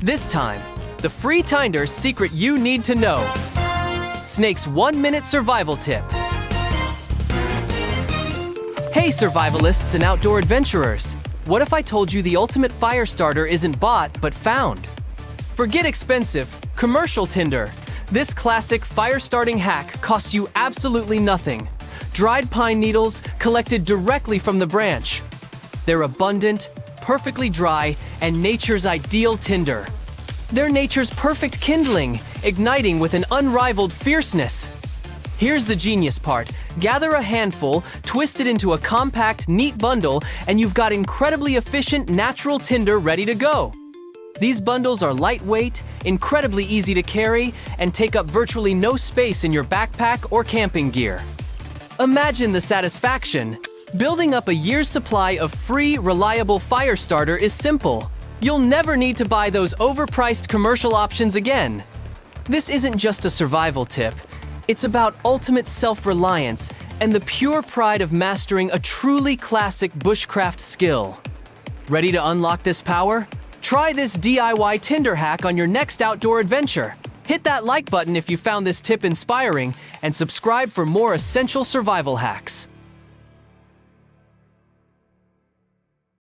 This time, the free Tinder secret you need to know. Snake's 1-minute survival tip. Hey survivalists and outdoor adventurers! What if I told you the ultimate fire starter isn't bought, but found? Forget expensive, commercial Tinder. This classic fire-starting hack costs you absolutely nothing. Dried pine needles collected directly from the branch. They're abundant, perfectly dry, and nature's ideal tinder. They're nature's perfect kindling, igniting with an unrivaled fierceness. Here's the genius part. Gather a handful, twist it into a compact, neat bundle, and you've got incredibly efficient natural tinder ready to go. These bundles are lightweight, incredibly easy to carry, and take up virtually no space in your backpack or camping gear. Imagine the satisfaction. Building up a year's supply of free, reliable fire starter is simple. You'll never need to buy those overpriced commercial options again. This isn't just a survival tip. It's about ultimate self-reliance and the pure pride of mastering a truly classic bushcraft skill. Ready to unlock this power? Try this DIY Tinder hack on your next outdoor adventure. Hit that like button if you found this tip inspiring, and subscribe for more essential survival hacks.